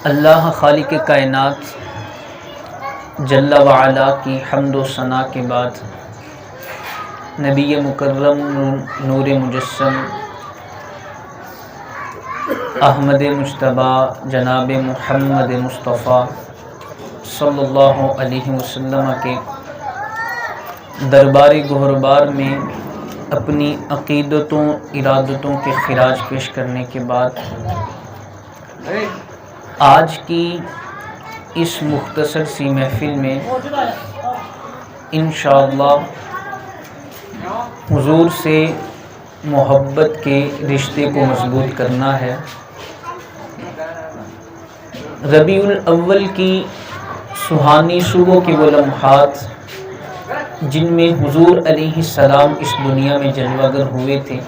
اللہ خالق کائنات جل وعلا کی حمد و ثنا کے بعد نبی مکرم نور مجسم احمد مجتبی جناب محمد مصطفیٰ صلی اللہ علیہ وسلم کے دربار گہربار میں اپنی عقیدتوں ارادتوں کے خراج پیش کرنے کے بعد آج کی اس مختصر سی محفل میں انشاءاللہ حضور سے محبت کے رشتے کو مضبوط کرنا ہے۔ ربیع الاول کی سہانی صبح کے وہ لمحات جن میں حضور علیہ السلام اس دنیا میں جلوہ گر ہوئے تھے،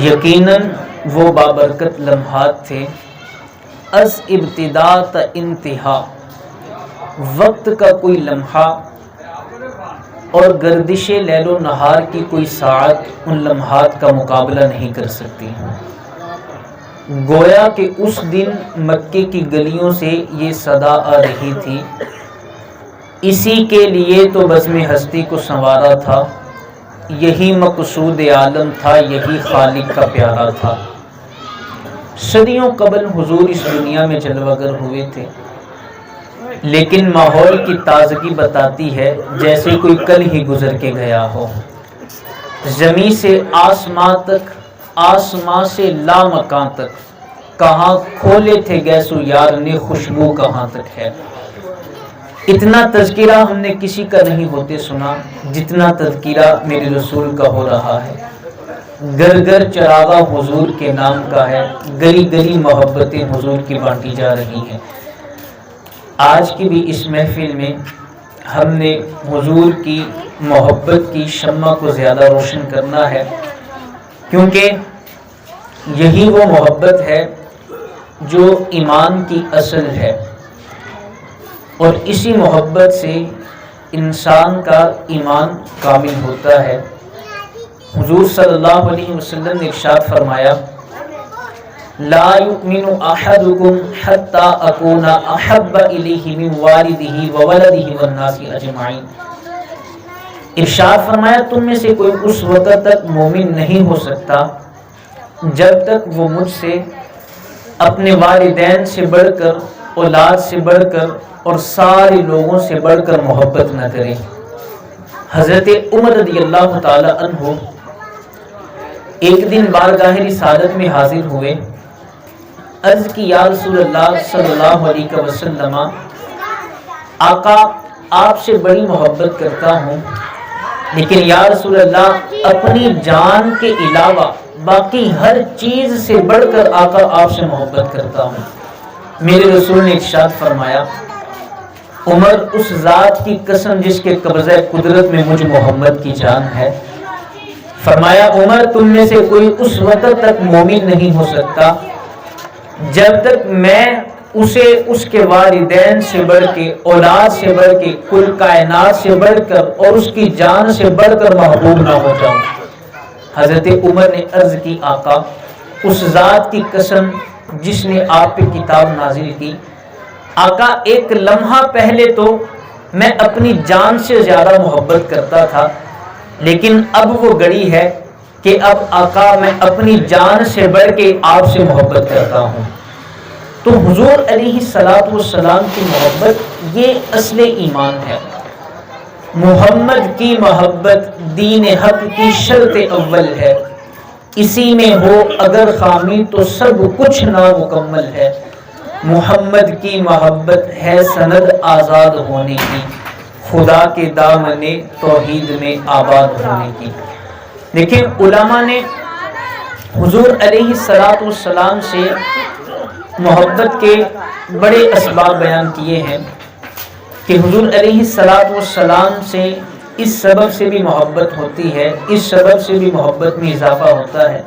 یقیناً وہ بابرکت لمحات تھے۔ از ابتدا تا انتہا وقت کا کوئی لمحہ اور گردش لیل و نہار کی کوئی ساعت ان لمحات کا مقابلہ نہیں کر سکتی۔ گویا کہ اس دن مکے کی گلیوں سے یہ صدا آ رہی تھی، اسی کے لیے تو بزم ہستی کو سنوارا تھا، یہی مقصود عالم تھا، یہی خالق کا پیارا تھا۔ صدیوں قبل حضور اس دنیا میں جلوہ گر ہوئے تھے، لیکن ماحول کی تازگی بتاتی ہے جیسے کوئی کل ہی گزر کے گیا ہو۔ زمین سے آسمان تک، آسمان سے لامکان تک، کہاں کھولے تھے گیسو یار نے، خوشبو کہاں تک ہے۔ اتنا تذکرہ ہم نے کسی کا نہیں ہوتے سنا جتنا تذکرہ میرے رسول کا ہو رہا ہے۔ گھر گھر چراغا حضور کے نام کا ہے، گلی گلی محبتیں حضور کی بانٹی جا رہی ہیں۔ آج کی بھی اس محفل میں ہم نے حضور کی محبت کی شمع کو زیادہ روشن کرنا ہے، کیونکہ یہی وہ محبت ہے جو ایمان کی اصل ہے، اور اسی محبت سے انسان کا ایمان کامل ہوتا ہے۔ حضور صلی اللہ علیہ وسلم نے ارشاد فرمایا، لا یؤمن احدکم حتی اکون احب الیہ من والدہ وولدہ والناس اجمعین۔ ارشاد فرمایا تم میں سے کوئی اس وقت تک مومن نہیں ہو سکتا جب تک وہ مجھ سے اپنے والدین سے بڑھ کر، اولاد سے بڑھ کر اور سارے لوگوں سے بڑھ کر محبت نہ کرے۔ حضرت عمر رضی اللہ تعالی عنہ ایک دن بارگاہ رسالت میں حاضر ہوئے، عرض کی یا رسول اللہ صلی اللہ علیہ وسلم، آقا آپ سے بڑی محبت کرتا ہوں، لیکن یا رسول اللہ اپنی جان کے علاوہ باقی ہر چیز سے بڑھ کر آقا آپ سے محبت کرتا ہوں۔ میرے رسول نے ارشاد فرمایا، عمر اس ذات کی قسم جس کے قبضہ قدرت میں مجھ محمد کی جان ہے، فرمایا عمر تم میں سے کوئی اس وقت تک مومن نہیں ہو سکتا جب تک میں اسے اس کے والدین سے بڑھ کے، اولاد سے بڑھ کے، کل کائنات سے بڑھ کر اور اس کی جان سے بڑھ کر محبوب نہ ہو جاؤں۔ حضرت عمر نے عرض کی آقا اس ذات کی قسم جس نے آپ پہ کتاب نازل کی، آقا ایک لمحہ پہلے تو میں اپنی جان سے زیادہ محبت کرتا تھا، لیکن اب وہ گھڑی ہے کہ اب آقا میں اپنی جان سے بڑھ کے آپ سے محبت کرتا ہوں۔ تو حضور علیہ السلام کی محبت یہ اصل ایمان ہے۔ محمد کی محبت دین حق کی شرط اول ہے، اسی میں ہو اگر خامی تو سب کچھ نامکمل ہے۔ محمد کی محبت ہے سند آزاد ہونے کی، خدا کے دامن توحید میں آباد ہونے کی۔ دیکھیں علماء نے حضور علیہ السلام سے محبت کے بڑے اسباب بیان کیے ہیں کہ حضور علیہ السلام سے اس سبب سے بھی محبت ہوتی ہے، اس سبب سے بھی محبت میں اضافہ ہوتا ہے،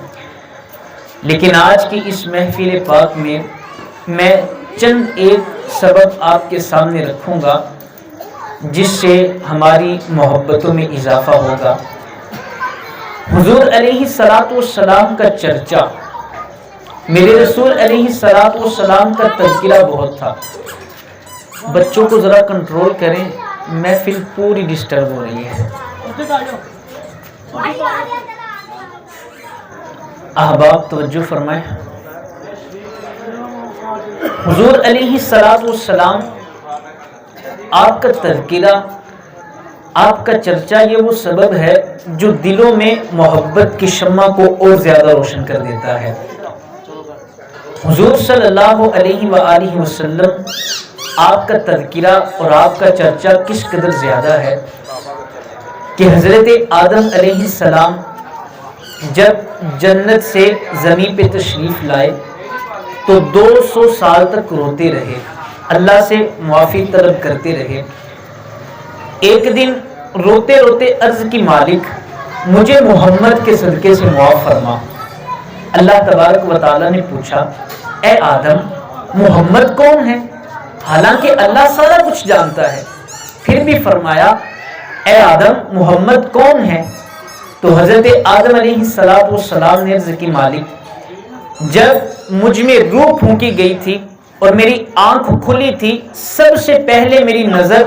لیکن آج کی اس محفل پاک میں میں چند ایک سبب آپ کے سامنے رکھوں گا جس سے ہماری محبتوں میں اضافہ ہوگا۔ حضور علیہ السلام کا چرچا میرے رسول علیہ السلام کا تذکرہ بہت تھا. بچوں کو ذرا کنٹرول کریں، محفل پوری ڈسٹرب ہو رہی ہے. احباب توجہ فرمائیں. حضور علیہ السلام آپ کا تذکرہ، آپ کا چرچا، یہ وہ سبب ہے جو دلوں میں محبت کی شمع کو اور زیادہ روشن کر دیتا ہے. حضور صلی اللہ علیہ وآلہ وسلم آپ کا تذکرہ اور آپ کا چرچا کس قدر زیادہ ہے کہ حضرت آدم علیہ السلام جب جنت سے زمین پہ تشریف لائے تو 200 سال تک روتے رہے، اللہ سے معافی طلب کرتے رہے. ایک دن روتے روتے عرض کی مالک مجھے محمد کے صدقے سے معاف فرما. اللہ تبارک و تعالیٰ نے پوچھا اے آدم محمد کون ہے؟ حالانکہ اللہ سارا کچھ جانتا ہے، پھر بھی فرمایا اے آدم محمد کون ہے؟ تو حضرت آدم علیہ السلام نے عرض کی مالک جب مجھ میں روح پھونکی گئی تھی اور میری آنکھ کھلی تھی، سب سے پہلے میری نظر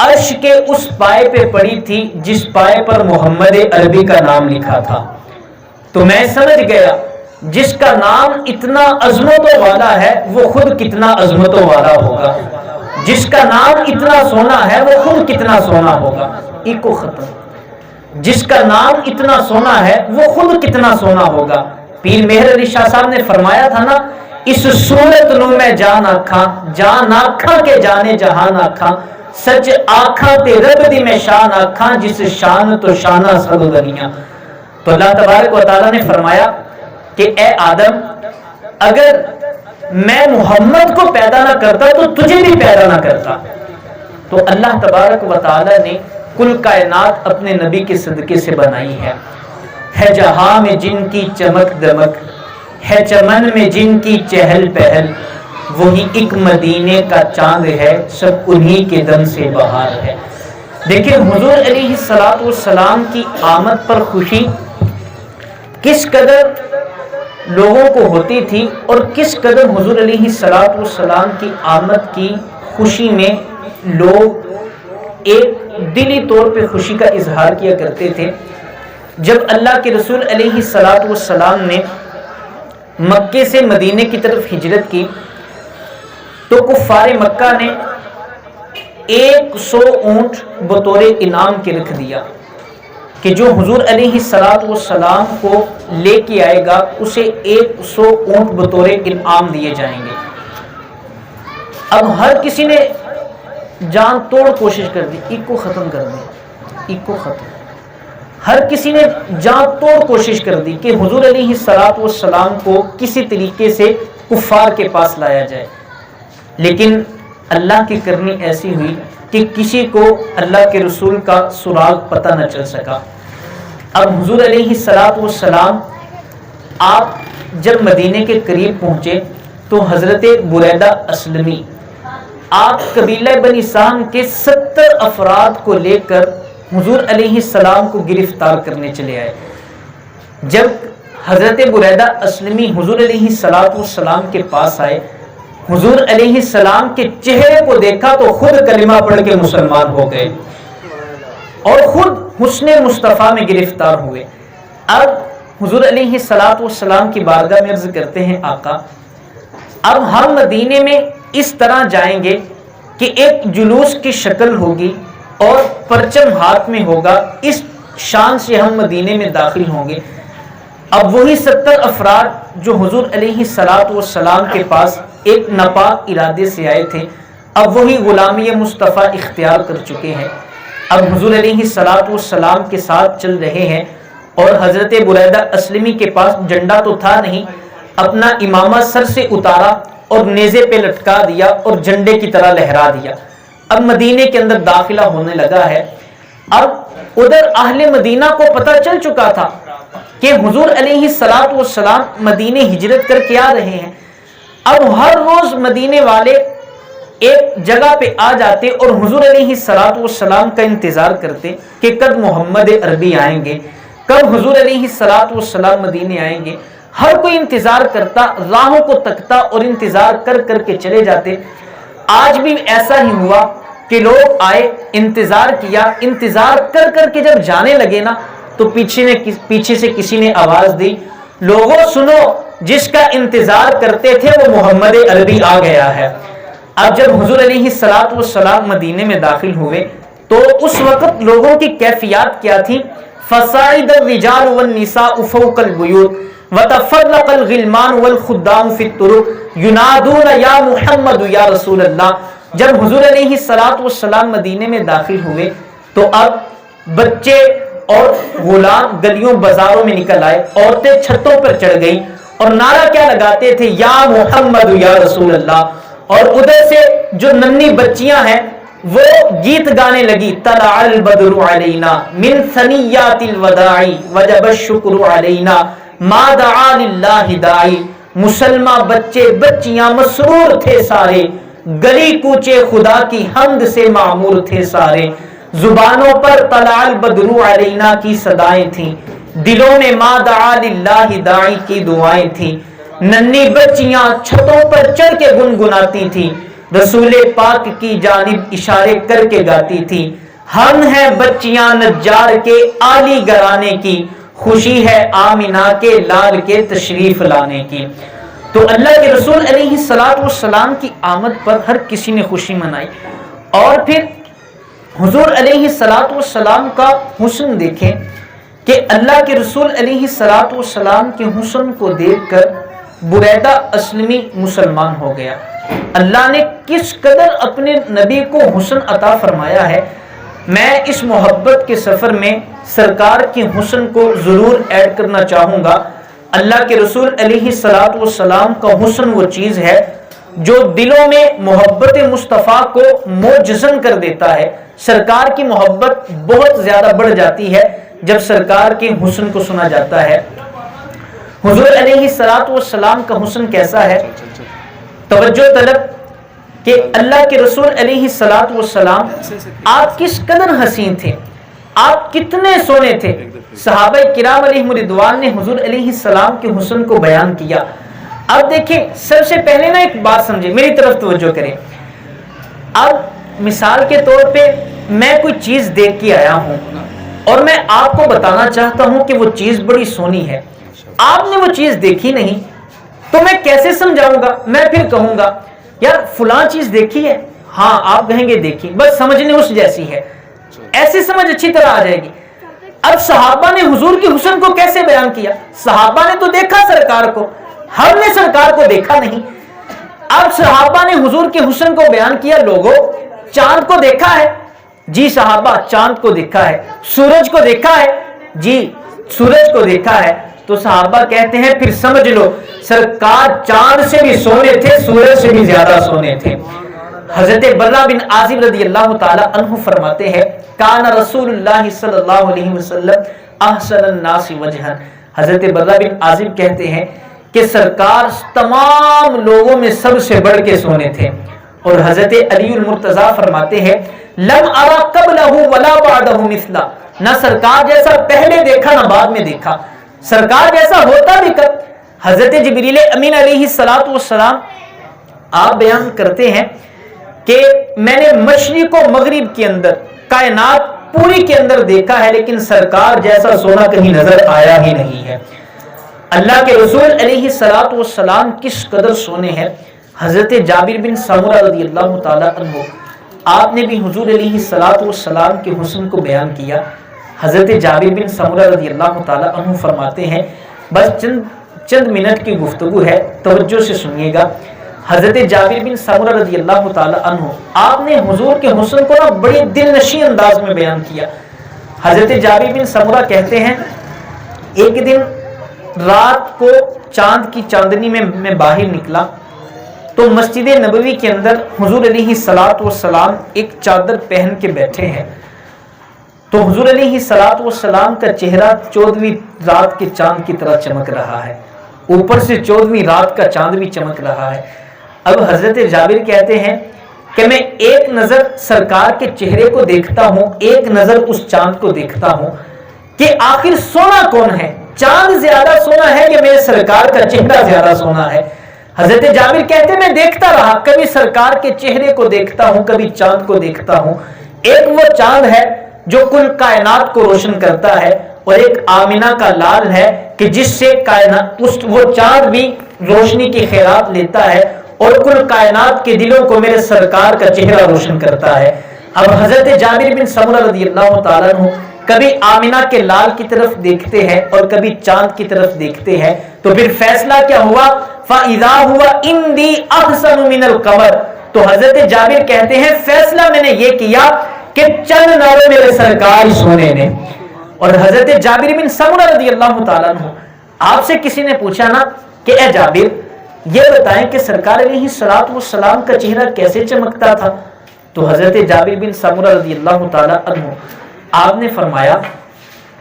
عرش کے اس پائے پہ پڑی تھی جس پائے پر محمد عربی کا نام لکھا تھا. تو میں سمجھ گیا جس کا نام اتنا عظمتوں والا ہے وہ خود کتنا عظمتوں والا ہوگا، جس کا نام اتنا سونا ہے وہ خود کتنا سونا ہوگا. ایکو ختم. جس کا نام اتنا سونا ہے وہ خود کتنا سونا ہوگا. پیر مہر علی شاہ صاحب نے فرمایا تھا نا، اس صورت نو میں جان آکھاں کے جانے جہان آکھاں، سچ آکھاں تے رب دی میں شان آکھاں، جس شان تو شانہ سب دنیا. تو اللہ تبارک و تعالیٰ نے فرمایا کہ اے آدم اگر میں محمد کو پیدا نہ کرتا تو تجھے بھی پیدا نہ کرتا. تو اللہ تبارک و تعالیٰ نے کل کائنات اپنے نبی کے صدقے سے بنائی ہے جہاں میں جن کی چمک دمک ہے، چمن میں جن کی چہل پہل، وہی ایک مدینے کا چاند ہے، سب انہی کے دم سے بہار ہے. دیکھیں حضور علیہ السلام کی آمد پر خوشی کس قدر لوگوں کو ہوتی تھی اور کس قدر حضور علیہ السلام کی آمد کی خوشی میں لوگ ایک دلی طور پہ خوشی کا اظہار کیا کرتے تھے. جب اللہ کے رسول علیہ السلام نے مکے سے مدینے کی طرف ہجرت کی تو کفار مکہ نے 100 اونٹ بطور انعام کے رکھ دیا کہ جو حضور علیہ السلام کو لے کے آئے گا اسے 100 اونٹ بطور انعام دیے جائیں گے. اب ہر کسی نے جان توڑ کوشش کر دی، ایکو ختم کر دی، ایکو ختم. ہر کسی نے جان توڑ کوشش کر دی کہ حضور علیہ السلام کو کسی طریقے سے کفار کے پاس لایا جائے، لیکن اللہ کی کرنی ایسی ہوئی کہ کسی کو اللہ کے رسول کا سراغ پتہ نہ چل سکا. اب حضور علیہ السلام آپ جب مدینے کے قریب پہنچے تو حضرت بریدہ اسلمی آپ قبیلہ بنی سہم کے 70 افراد کو لے کر حضور علیہ السلام کو گرفتار کرنے چلے آئے. جب حضرت بریدہ اسلمی حضور علیہ السلام کے پاس آئے، حضور علیہ السلام کے چہرے کو دیکھا تو خود کلمہ پڑھ کے مسلمان ہو گئے اور خود حسن مصطفیٰ میں گرفتار ہوئے. اب حضور علیہ السلام کی بارگاہ میں عرض کرتے ہیں آقا اب ہم مدینے میں اس طرح جائیں گے کہ ایک جلوس کی شکل ہوگی اور پرچم ہاتھ میں ہوگا، اس شان سے ہم مدینے میں داخل ہوں گے. اب وہی 70 افراد جو حضور علیہ السلام کے پاس ایک ناپاک ارادے سے آئے تھے اب وہی غلامی مصطفیٰ اختیار کر چکے ہیں. اب حضور علیہ السلام کے ساتھ چل رہے ہیں اور حضرت بریدہ اسلمی کے پاس جھنڈا تو تھا نہیں، اپنا امامہ سر سے اتارا اور نیزے پہ لٹکا دیا اور جھنڈے کی طرح لہرا دیا. اب مدینے کے اندر داخلہ ہونے لگا ہے. اب ادھر اہل مدینہ کو پتہ چل چکا تھا کہ حضور علیہ السلام مدینے ہجرت کر کے آ رہے ہیں. اب ہر روز مدینے والے ایک جگہ پہ آ جاتے اور حضور علیہ السلام کا انتظار کرتے کہ کب محمد عربی آئیں گے، کب حضور علیہ السلام مدینے آئیں گے. ہر کوئی انتظار کرتا، راہوں کو تکتا اور انتظار کر کر کے چلے جاتے۔ آج بھی ایسا ہی ہوا کہ لوگ آئے، انتظار کیا، انتظار کر کر کے جب جانے لگے نا تو پیچھے سے کسی نے آواز دی، لوگوں سنو، جس کا انتظار کرتے تھے وہ محمد عربی آ گیا ہے۔ اب جب حضور علیہ السلام مدینے میں داخل ہوئے تو اس وقت لوگوں کی کیفیات کیا تھی؟ فصائد الرجال والنساء فوق البیوت وتفرق الغلمان والخدام فی الطرق ینادون یا محمد یا رسول اللہ۔ جب حضور علیہ السلام مدینے میں داخل ہوئے تو اب بچے اور غلام گلیوں بازاروں میں نکل آئے، عورتیں چھتوں پر چڑھ گئی اور نعرہ کیا لگاتے تھے؟ یا محمد یا رسول اللہ۔ اور ادھر سے جو ننھی بچیاں ہیں وہ گیت گانے لگی، طلع البدر علینا من ثنیات الوداع وجب الشکر علینا ما دعا للہ داعی۔ مسلمان بچے بچیاں مسرور تھے سارے، گلی کوچے خدا کی حمد سے معمور تھے سارے۔ زبانوں پر طلع البدر علینا کی صدائیں تھیں، دلوں میں ما دعا للہ داعی کی دعائیں تھیں۔ ننھی بچیاں چھتوں پر چڑھ کے گنگناتی تھیں، رسول پاک کی جانب اشارے کر کے گاتی تھی۔ ہم ہیں بچیاں نجار کے عالی گرانے کی، خوشی ہے آمنہ کے لال کے تشریف لانے کی۔ تو اللہ کے رسول علیہ السلام کی آمد پر ہر کسی نے خوشی منائی۔ اور پھر حضور علیہ السلام کا حسن دیکھیں کہ اللہ کے رسول علیہ السلام کے حسن کو دیکھ کر بریدہ اسلمی مسلمان ہو گیا۔ اللہ نے کس قدر اپنے نبی کو حسن عطا فرمایا ہے۔ میں اس محبت کے سفر میں سرکار کے حسن کو ضرور ایڈ کرنا چاہوں گا۔ اللہ کے رسول علیہ السلام کا حسن وہ چیز ہے جو دلوں میں محبت مصطفیٰ کو موجزن کر دیتا ہے۔ سرکار کی محبت بہت زیادہ بڑھ جاتی ہے جب سرکار کے حسن کو سنا جاتا ہے۔ حضور علیہ السلام کا حسن کیسا ہے؟ توجہ طلب کہ اللہ کے رسول علیہ السلام آپ کس قدر حسین تھے، آپ کتنے سونے تھے۔ صحابہ کرام علیہم رضوان نے حضور علیہ السلام کے حسن کو بیان کیا۔ اب دیکھیں، سب سے پہلے نا ایک بات سمجھیں، میری طرف توجہ کریں۔ اب مثال کے طور پہ میں کوئی چیز دیکھ کے آیا ہوں اور میں آپ کو بتانا چاہتا ہوں کہ وہ چیز بڑی سونی ہے، آپ نے وہ چیز دیکھی نہیں تو میں کیسے سمجھاؤں گا؟ میں پھر کہوں گا یار فلاں چیز دیکھی ہے، ہاں آپ کہیں گے دیکھی، بس سمجھنے اس جیسی ہے، ایسی سمجھ اچھی طرح آ جائے گی۔ اب صحابہ نے حضور کے حسن کو کیسے بیان کیا؟ صحابہ نے تو دیکھا سرکار کو، ہم نے سرکار کو دیکھا نہیں۔ اب صحابہ نے حضور کے حسن کو بیان کیا، لوگوں چاند کو دیکھا ہے؟ جی صحابہ چاند کو دیکھا ہے۔ سورج کو دیکھا ہے؟ جی سورج کو دیکھا ہے۔ تو صحابہ کہتے ہیں پھر سمجھ لو سرکار چاند سے بھی سونے تھے، سورج سے بھی زیادہ سونے تھے۔ حضرت برہ بن عازب رضی اللہ تعالی عنہ فرماتے ہیں کان رسول اللہ صلی اللہ علیہ وسلم احسن الناس وجہا۔ حضرت برہ بن عازب کہتے ہیں کہ سرکار تمام لوگوں میں سب سے بڑھ کے سونے تھے۔ اور حضرت علی المرتضیٰ فرماتے ہیں لم ارا قبلہ ولا بعدہ مثلا، نہ سرکار جیسا پہلے دیکھا نہ بعد میں دیکھا، سرکار جیسا ہوتا بھی کب؟ حضرت جبریل امین علیہ السلام آپ بیان کرتے ہیں کہ میں نے مشرق و مغرب کے اندر کائنات پوری کے اندر دیکھا ہے لیکن سرکار جیسا سونا کہیں نظر آیا ہی نہیں ہے۔ اللہ کے رسول علیہ السلام کس قدر سونے ہیں۔ حضرت جابر بن سمرہ رضی اللہ تعالی عنہ آپ نے بھی حضور علیہ السلام کے حسن کو بیان کیا۔ حضرت جابر بن سمرہ رضی اللہ تعالی عنہ فرماتے ہیں، بس چند منٹ کی گفتگو ہے، توجہ سے سنیے گا۔ حضرت جابر بن سمرہ رضی اللہ تعالی عنہ آپ نے حضور کے حسن کو نا بڑے دل نشین انداز میں بیان کیا۔ حضرت جابر بن سمرہ کہتے ہیں ایک دن رات کو چاند کی چاندنی میں میں باہر نکلا تو مسجد نبوی کے اندر حضور علیہ السلام ایک چادر پہن کے بیٹھے ہیں۔ تو حضور علیہ السلام کا چہرہ 14ویں رات کے چاند کی طرح چمک رہا ہے، اوپر سے 14ویں رات کا چاند بھی چمک رہا ہے۔ اب حضرت جابر کہتے ہیں کہ میں ایک نظر سرکار کے چہرے کو دیکھتا ہوں، ایک نظر اس چاند کو دیکھتا ہوں کہ آخر سونا کون ہے۔ چاند زیادہ سونا ہے یا میرے سرکار کا چہرہ زیادہ سونا ہے؟ حضرت جابر کہتے میں دیکھتا رہا، کبھی سرکار کے چہرے کو دیکھتا ہوں، کبھی چاند کو دیکھتا ہوں۔ ایک وہ چاند ہے جو کل کائنات کو روشن کرتا ہے، اور ایک آمنہ کا لال ہے کہ جس سے کائنات وہ چاند بھی روشنی کی خیرات لیتا ہے اور کل کائنات کے دلوں کو میرے سرکار کا چہرہ روشن کرتا ہے۔ اب حضرت جابر بن سمرہ رضی اللہ تعالیٰ عنہ کبھی آمنہ کے لال کی طرف دیکھتے ہیں اور کبھی چاند کی طرف دیکھتے ہیں، تو پھر فیصلہ کیا ہوا؟ فَإِذَا هُوَ عِنْدِي أَحْسَنُ مِنَ الْقَمَرِ، تو حضرت جابر کہتے ہیں فیصلہ میں نے یہ کیا کہ چند ناروں میرے سرکار سونے نے۔ اور حضرت جابر بن سمرہ رضی اللہ تعالیٰ عنہ، آپ سے کسی نے پوچھا نا کہ اے جابر یہ بتائیں کہ سرکار علیہ الصلوۃ والسلام کا چہرہ کیسے چمکتا تھا؟ تو حضرت جابر بن سمرہ رضی اللہ تعالیٰ عنہ آپ نے فرمایا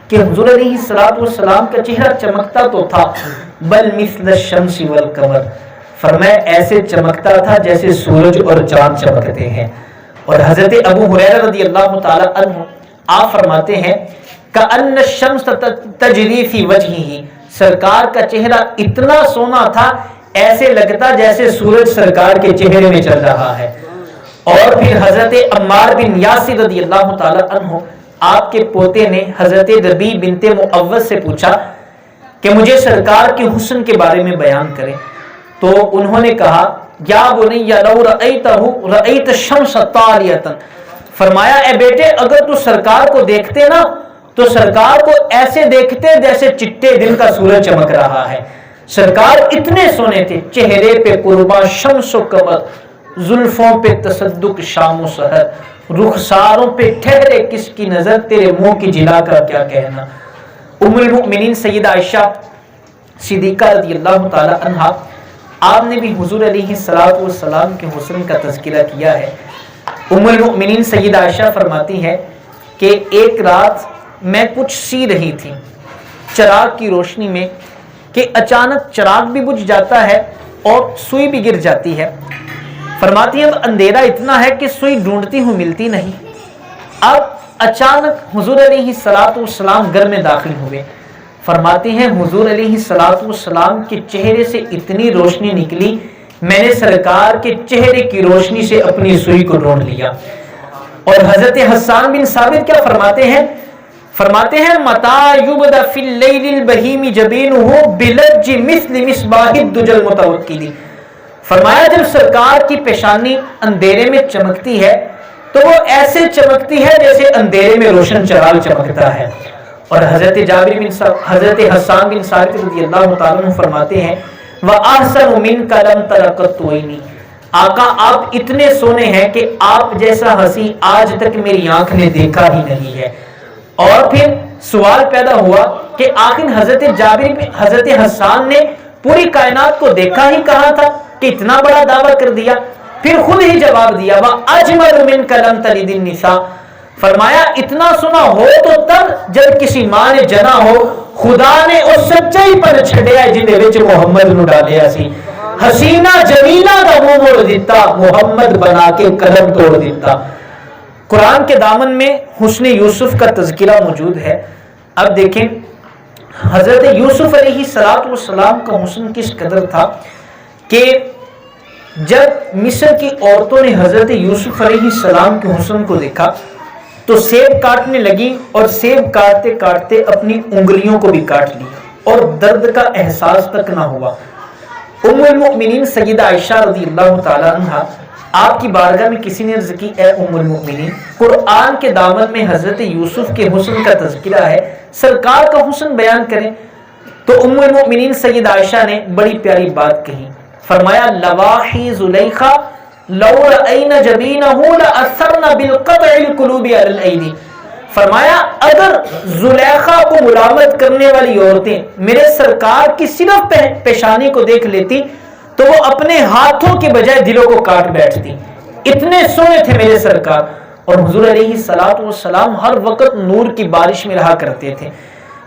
کہ حضور علیہ الصلوۃ والسلام کا چہرہ چمکتا تو تھا، بل مثل الشمس والقمر، فرمایا ایسے چمکتا تھا جیسے سورج اور چاند چمکتے ہیں۔ اور حضرت ابو ہریرہ رضی اللہ تعالیٰ عنہ آپ فرماتے ہیں کأن الشمس تجری فی وجہہ، سرکار کا چہرہ اتنا سونا تھا ایسے لگتا جیسے سورج سرکار کے چہرے میں چل رہا ہے۔ اور پھر حضرت عمار بن یاسر رضی اللہ تعالیٰ عنہ آپ کے پوتے نے حضرت ربیع بنت معوذ سے پوچھا کہ مجھے سرکار کے حسن کے بارے میں بیان کریں، تو انہوں نے کہا یا بنی لو رأیتہ رأیت الشمس طالیۃ، فرمایا اے بیٹے اگر تو سرکار کو دیکھتے نا تو سرکار کو ایسے دیکھتے جیسے چٹے دن کا سورج چمک رہا ہے۔ سرکار اتنے سونے تھے، چہرے پہ قرباں شمس و قمر، زلفوں پہ تصدق شام و سحر، رخساروں پہ ٹھہرے کس کی نظر، تیرے منہ کی جلا کا کیا کہنا۔ ام المؤمنین سیدہ عائشہ صدیقہ رضی اللہ تعالی عنہا، آپ نے بھی حضور علیہ الصلوۃ والسلام کے حسن کا تذکرہ کیا ہے۔ ام المؤمنین سیدہ عائشہ فرماتی ہے کہ ایک رات میں کچھ سی رہی تھی چراغ کی روشنی میں کہ اچانک چراغ بھی بجھ جاتا ہے اور سوئی بھی گر جاتی ہے۔ فرماتی ہے اب اندھیرا اتنا ہے کہ سوئی ڈھونڈتی ہوں ملتی نہیں۔ اب اچانک حضور علیہ الصلوۃ والسلام گھر میں داخل ہوئے۔ فرماتی ہیں حضور علیہ الصلوۃ والسلام کے چہرے سے اتنی روشنی نکلی میں نے سرکار کے چہرے کی روشنی سے اپنی سوئی کو ڈھونڈ لیا۔ اور حضرت حسان بن ثابت کیا فرماتے ہیں متا یبدا فی اللیل البہیم جبینہ بلج مثل مصباح الدجى المتوکل، فرمایا جب سرکار کی پیشانی اندھیرے میں چمکتی ہے تو وہ ایسے چمکتی ہے جیسے اندھیرے میں روشن چراغ چمکتا ہے۔ اور حضرت حسان بن ثابت رضی اللہ تعالیٰ عنہ فرماتے ہیں وَأَحْسَنُ مِنْكَ لَمْ تَرَ قَطُّ عَيْنِي، آقا آپ اتنے سونے ہیں کہ آپ جیسا ہنسی آج تک میری آنکھ نے دیکھا ہی نہیں ہے۔ اور پھر سوال پیدا ہوا کہ آخر حضرت حسان نے پوری کائنات کو دیکھا ہی کہا تھا کہ اتنا بڑا دعویٰ کر دیا؟ پھر خود ہی جواب دیا وَأَجْمَلُ مِنْكَ لَمْ تَلِدِ النِّسَاء، فرمایا اتنا سنا ہو تو تب جب کسی ماں نے جنا ہو، خدا نے اس سچائی پر چھڑیا جن وچ محمد نو ڈالیا سی، حسینہ جمیلہ دا منہ موڑ دیتا، محمد بنا کے قلم توڑ دیتا۔ قرآن کے دامن میں حسن یوسف کا تذکرہ موجود ہے۔ اب دیکھیں حضرت یوسف علیہ الصلوۃ والسلام کا حسن کس قدر تھا کہ جب مصر کی عورتوں نے حضرت یوسف علیہ السلام کے حسن کو دیکھا تو سیب کاٹنے لگی اور سیب کاٹتے کاٹتے اپنی انگلیوں کو بھی کاٹ لی اور درد کا احساس تک نہ ہوا۔ ام المؤمنین سیدہ عائشہ رضی اللہ تعالی عنہا، آپ کی بارگاہ میں کسی نے عرض کی اے ام المؤمنین قرآن کے دامن میں حضرت یوسف کے حسن کا تذکرہ ہے، سرکار کا حسن بیان کریں۔ تو ام المؤمنین سیدہ عائشہ نے بڑی پیاری بات کہی، فرمایا لواحی زلیخا لو رأینا جبینہ لأثرنا بالقطع القلوب علی الایدی، فرمایا اگر زلیخا کو ملامت کرنے والی عورتیں میرے سرکار کی صرف پیشانی کو دیکھ لیتی تو وہ اپنے ہاتھوں کے بجائے دلوں کو کاٹ بیٹھتی، اتنے سونے تھے میرے سرکار۔ اور حضور علیہ الصلوۃ والسلام ہر وقت نور کی بارش میں رہا کرتے تھے۔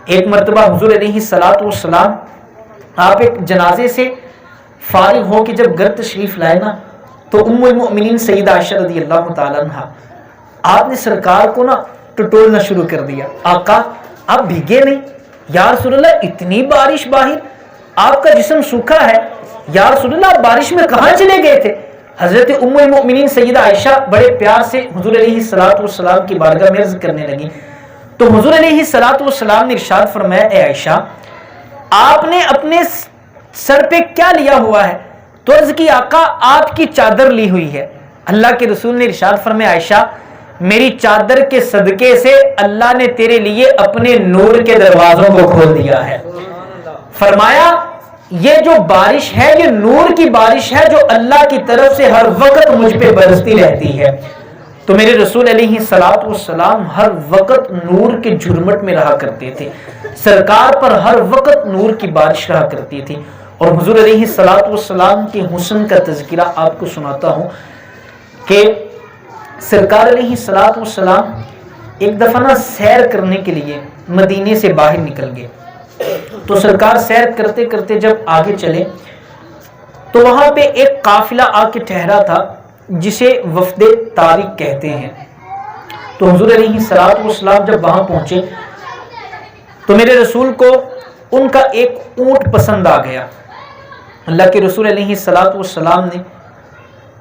ایک مرتبہ حضور علیہ الصلوۃ والسلام آپ ایک جنازے سے فارغ ہو کے جب گھر تشریف لائے نا تو ام المؤمنین سیدہ عائشہ رضی اللہ تعالی عنہا، آپ نے سرکار کو نا ٹٹولنا شروع کر دیا، آقا آپ بھیگے نہیں، یا رسول اللہ اتنی بارش باہر، آپ کا جسم سوکھا ہے، یا رسول اللہ آپ بارش میں کہاں چلے گئے تھے؟ حضرت ام المؤمنین سیدہ عائشہ بڑے پیار سے حضور علیہ السلام کی بارگاہ میں عرض کرنے لگی، تو حضور علیہ السلام نے ارشاد فرمایا، اے عائشہ آپ نے اپنے سر پہ کیا لیا ہوا ہے؟ تو عرض کی آقا آپ کی چادر لی ہوئی ہے۔ اللہ کے رسول نے ارشاد فرمایا، عائشہ میری چادر کے صدقے سے اللہ نے تیرے لیے اپنے نور کے دروازوں کو کھول دیا ہے۔ فرمایا یہ جو بارش ہے یہ نور کی بارش ہے جو اللہ کی طرف سے ہر وقت مجھ پہ برستی رہتی ہے۔ تو میرے رسول علیہ السلام ہر وقت نور کے جھرمٹ میں رہا کرتے تھے، سرکار پر ہر وقت نور کی بارش رہا کرتی تھی۔ اور حضور علیہ السلام کے حسن کا تذکرہ آپ کو سناتا ہوں کہ سرکار علیہ السلام ایک دفعہ نا سیر کرنے کے لیے مدینے سے باہر نکل گئے، تو سرکار سیر کرتے کرتے جب آگے چلے تو وہاں پہ ایک قافلہ آ کے ٹھہرا تھا جسے وفد طارق کہتے ہیں۔ تو حضور علیہ السلام جب وہاں پہنچے تو میرے رسول کو ان کا ایک اونٹ پسند آ گیا۔ اللہ کے رسول علیہ السلام نے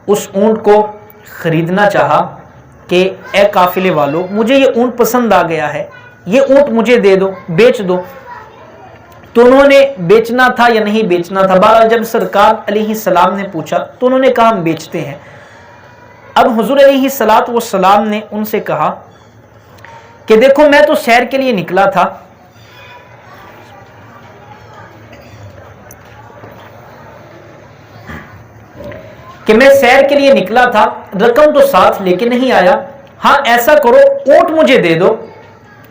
اس اونٹ کو خریدنا چاہا کہ اے قافلے والو مجھے یہ اونٹ پسند آ گیا ہے، یہ اونٹ مجھے دے دو، بیچ دو۔ تو انہوں نے بیچنا تھا یا نہیں بیچنا تھا، بہرحال جب سرکار علیہ السلام نے پوچھا تو انہوں نے کہا ہم بیچتے ہیں۔ اب حضور علیہ السلام نے ان سے کہا کہ دیکھو میں تو سیر کے لیے نکلا تھا، رقم تو ساتھ لے کے نہیں آیا، ہاں ایسا کرو اونٹ مجھے دے دو،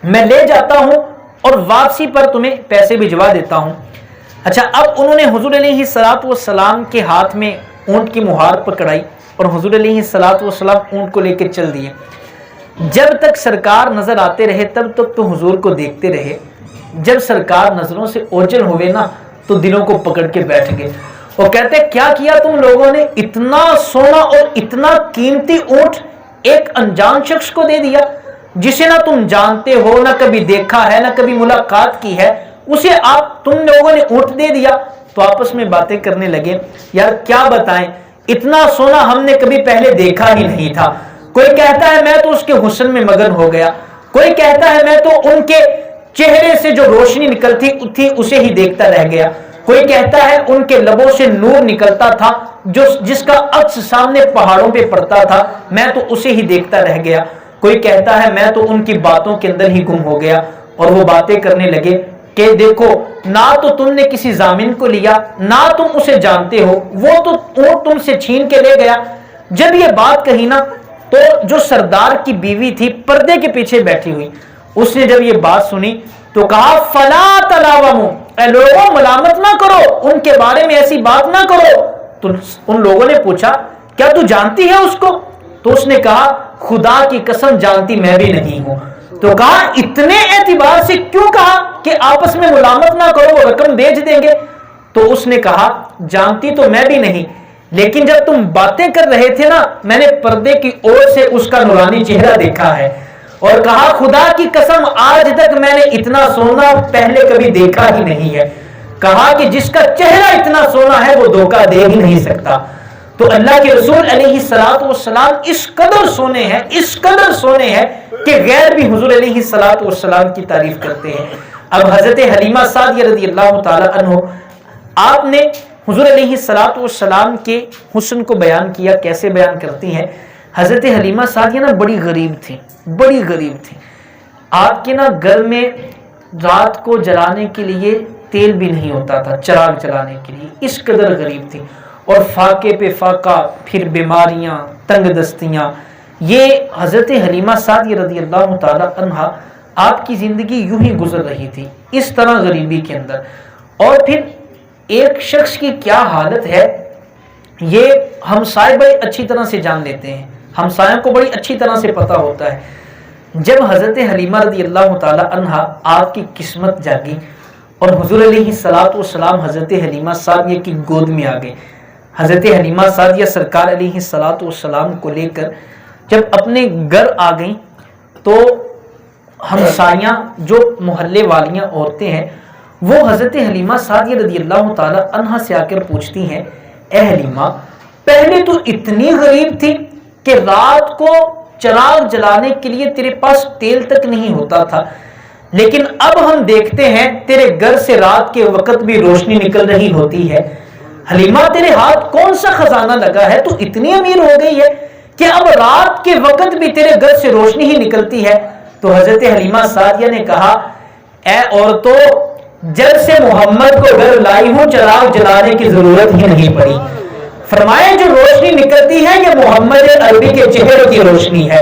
میں لے جاتا ہوں اور واپسی پر تمہیں پیسے بھجوا دیتا ہوں۔ اچھا اب انہوں نے حضور علیہ السلام کے ہاتھ میں اونٹ کی مہار پکڑائی اور حضور علیہ السلام اونٹ کو لے کے چل دیے۔ جب تک سرکار نظر آتے رہے تب تک تو حضور کو دیکھتے رہے، جب سرکار نظروں سے اوجھل ہوئے نا تو دلوں کو پکڑ کے بیٹھ گئے اور کہتے کیا کیا تم لوگوں نے، اتنا سونا اور اتنا قیمتی اونٹ ایک انجان شخص کو دے دیا جسے نہ تم جانتے ہو، نہ کبھی دیکھا ہے، نہ کبھی ملاقات کی ہے، اسے تم لوگوں نے اونٹ دے دیا۔ تو آپس میں باتیں کرنے لگے، یار کیا بتائیں اتنا سونا ہم نے کبھی پہلے دیکھا ہی نہیں تھا۔ کوئی کہتا ہے میں تو اس کے حسن میں مگن ہو گیا، کوئی کہتا ہے میں تو ان کے چہرے سے جو روشنی نکلتی تھی اسے ہی دیکھتا رہ گیا، کوئی کہتا ہے ان کے لبوں سے نور نکلتا تھا جس کا عکس سامنے پہاڑوں پہ پڑتا تھا، میں تو اسے ہی دیکھتا رہ گیا، کوئی کہتا ہے میں تو ان کی باتوں کے اندر ہی گم ہو گیا۔ اور وہ باتیں کرنے لگے کہ دیکھو نہ تو تم نے کسی ضامن کو لیا، نہ تم اسے جانتے ہو، وہ تو اونٹ تم سے چھین کے لے گیا۔ جب یہ بات کہی نا تو جو سردار کی بیوی تھی پردے کے پیچھے بیٹھی ہوئی، اس نے جب یہ بات سنی تو کہا فلا تلاوموا، اے لوگوں ملامت نہ کرو، ان کے بارے میں ایسی بات نہ کرو۔ تو ان لوگوں نے پوچھا کیا تو جانتی ہے اس کو؟ تو اس نے کہا خدا کی قسم جانتی میں بھی نہیں ہوں۔ تو کہا اتنے اعتبار سے کیوں کہا کہ آپس میں ملامت نہ کرو، وہ رقم بیچ دیں گے؟ تو اس نے کہا جانتی تو میں بھی نہیں، لیکن جب تم باتیں کر رہے تھے نا میں نے پردے کی اور سے اس کا نورانی چہرہ دیکھا ہے، اور کہا خدا کی قسم آج تک میں نے اتنا سونا پہلے کبھی دیکھا ہی نہیں ہے۔ کہا کہ جس کا چہرہ اتنا سونا ہے وہ دھوکہ دے ہی نہیں سکتا۔ تو اللہ کے رسول علیہ السلام اس قدر سونے ہیں کہ غیر بھی حضور علیہ السلام کی تعریف کرتے ہیں۔ اب حضرت حلیمہ سعدیہ رضی اللہ تعالی عنہ، آپ نے حضور علیہ السلام کے حسن کو بیان کیا، کیسے بیان کرتی ہیں؟ حضرت حلیمہ سعدیہ نا بڑی غریب تھی۔ آپ کے نا گھر میں رات کو جلانے کے لیے تیل بھی نہیں ہوتا تھا، چراغ جلانے کے لیے، اس قدر غریب تھی، اور فاقے پہ فاقہ، پھر بیماریاں، تنگ دستیاں، یہ حضرت حلیمہ سعدیہ رضی اللہ تعالی عنہا آپ کی زندگی یوں ہی گزر رہی تھی اس طرح غریبی کے اندر۔ اور پھر ایک شخص کی کیا حالت ہے یہ ہمسائے بڑی اچھی طرح سے جان لیتے ہیں، ہمسایوں کو بڑی اچھی طرح سے پتہ ہوتا ہے۔ جب حضرت حلیمہ رضی اللہ تعالی عنہا آپ کی قسمت جاگی اور حضور علیہ السلام حضرت حلیمہ سعدیہ کی گود میں آ گئے، حضرت حلیمہ سعدیہ سرکار علیہ السلام کو لے کر جب اپنے گھر آ گئیں تو ہمسایاں جو محلے والیاں عورتیں ہیں وہ حضرت حلیمہ سعدیہ رضی اللہ تعالی عنہا سے آ کر پوچھتی ہیں، اے حلیمہ پہلے تو اتنی غریب تھی کہ رات کو چراغ جلانے کے لیے تیرے پاس تیل تک نہیں ہوتا تھا، لیکن اب ہم دیکھتے ہیں تیرے گھر سے رات کے وقت بھی روشنی نکل رہی ہوتی ہے۔ حلیمہ تیرے ہاتھ کون سا خزانہ لگا ہے، تو اتنی امیر ہو گئی ہے کہ اب رات کے وقت بھی تیرے گھر سے روشنی ہی نکلتی ہے؟ تو حضرت حلیمہ سعدیہ نے کہا، اے عورتوں جب سے محمد کو گھر لائی ہوں چراغ جلانے کی ضرورت ہی نہیں پڑی۔ فرمائے جو روشنی نکلتی ہے یہ محمد عربی کے چہرے کی روشنی ہے۔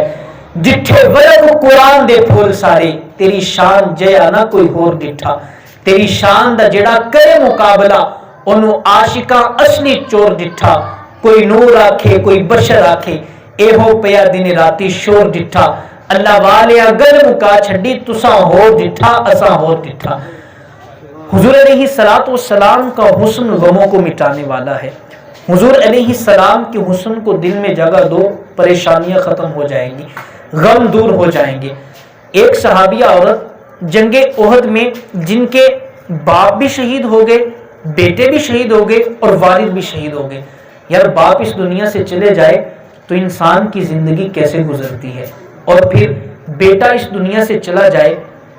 جٹھے ورق قرآن دے پھول سارے، تیری شان جیا نہ کوئی ہور ڈٹھا، تیری شان دا جڑا کرے مقابلہ انہوں عاشقاں اصلی چور ڈٹھا، کوئی نور آکھے کوئی بشر آکھے اے ہو پیا دن راتی شور ڈٹھا، اللہ والیا گل مکا چھڈی تساں ہو ڈٹھا اساں ہو ڈٹھا۔ حضور علیہ السلام کا حسن غموں کو مٹانے والا ہے۔ حضور علیہ السلام کے حسن کو دل میں جگہ دو، پریشانیاں ختم ہو جائیں گی، غم دور ہو جائیں گے۔ ایک صحابیہ عورت جنگ احد میں جن کے باپ بھی شہید ہو گئے، بیٹے بھی شہید ہو گئے اور والد بھی شہید ہو گئے۔ یار باپ اس دنیا سے چلے جائے تو انسان کی زندگی کیسے گزرتی ہے، اور پھر بیٹا اس دنیا سے چلا جائے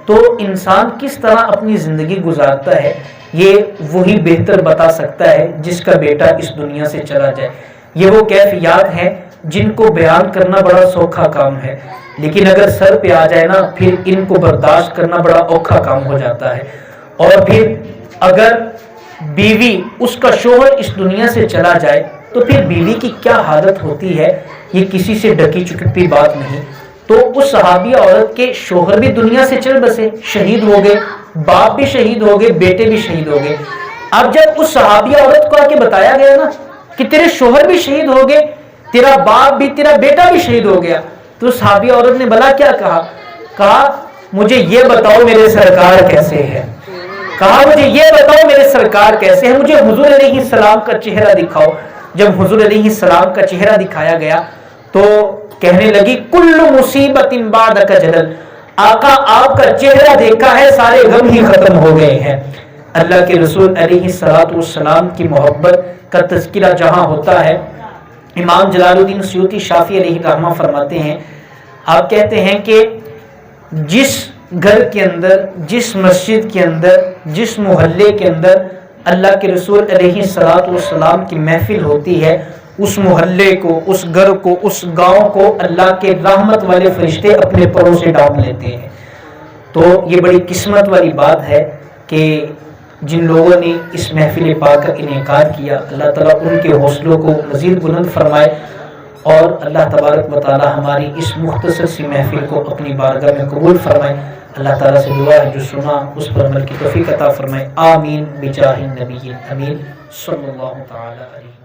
تو انسان کس طرح اپنی زندگی گزارتا ہے، یہ وہی بہتر بتا سکتا ہے جس کا بیٹا اس دنیا سے چلا جائے۔ یہ وہ کیفیات ہیں جن کو بیان کرنا بڑا سوکھا کام ہے، لیکن اگر سر پہ آ جائے نا پھر ان کو برداشت کرنا بڑا اوکھا کام ہو جاتا ہے۔ اور پھر اگر بیوی اس کا شوہر اس دنیا سے چلا جائے تو پھر بیوی کی کیا حالت ہوتی ہے، یہ کسی سے ڈکی چکی بات نہیں۔ تو اس صحابیہ عورت کے شوہر بھی دنیا سے چل بسے، شہید ہو گئے، باپ بھی شہید ہو گئے، بیٹے بھی شہید ہو گئے۔ اب جب اس صحابیہ عورت کو آ کے بتایا گیا نا کہ تیرے شوہر بھی شہید ہو گئے، تیرا باپ بھی، تیرا بیٹا بھی شہید ہو گیا، تو صحابیہ عورت نے بلا کیا کہا مجھے یہ بتاؤ میرے سرکار کیسے ہے، مجھے یہ بتاؤ میرے سرکار کیسے ہیں، مجھے حضور علیہ السلام کا چہرہ دکھاؤ۔ جب حضور علیہ السلام کا چہرہ دکھایا گیا تو کہنے لگی کل مصیبت بعدک جلل، آقا آپ کا چہرہ دیکھا ہے سارے غم ہی ختم ہو گئے ہیں۔ اللہ کے رسول علیہ السلام کی محبت کا تذکرہ جہاں ہوتا ہے، امام جلال الدین سیوطی شافعی علیہ الرحمہ فرماتے ہیں، آپ کہتے ہیں کہ جس گھر کے اندر، جس مسجد کے اندر، جس محلے کے اندر اللہ کے رسول علیہ السلام کی محفل ہوتی ہے، اس محلے کو، اس گھر کو، اس گاؤں کو اللہ کے رحمت والے فرشتے اپنے پروں سے ڈھانپ لیتے ہیں۔ تو یہ بڑی قسمت والی بات ہے کہ جن لوگوں نے اس محفل پاک کا انعقاد کیا، اللہ تعالیٰ ان کے حوصلوں کو مزید بلند فرمائے، اور اللہ تبارک و تعالیٰ ہماری اس مختصر سی محفل کو اپنی بارگاہ میں قبول فرمائے۔ اللہ تعالیٰ سے دعا ہے جو سنا اس پر عمل کی توفیق عطا فرمائے، آمین بجاہ النبی امین صلی اللہ تعالیٰ علیہ وسلم۔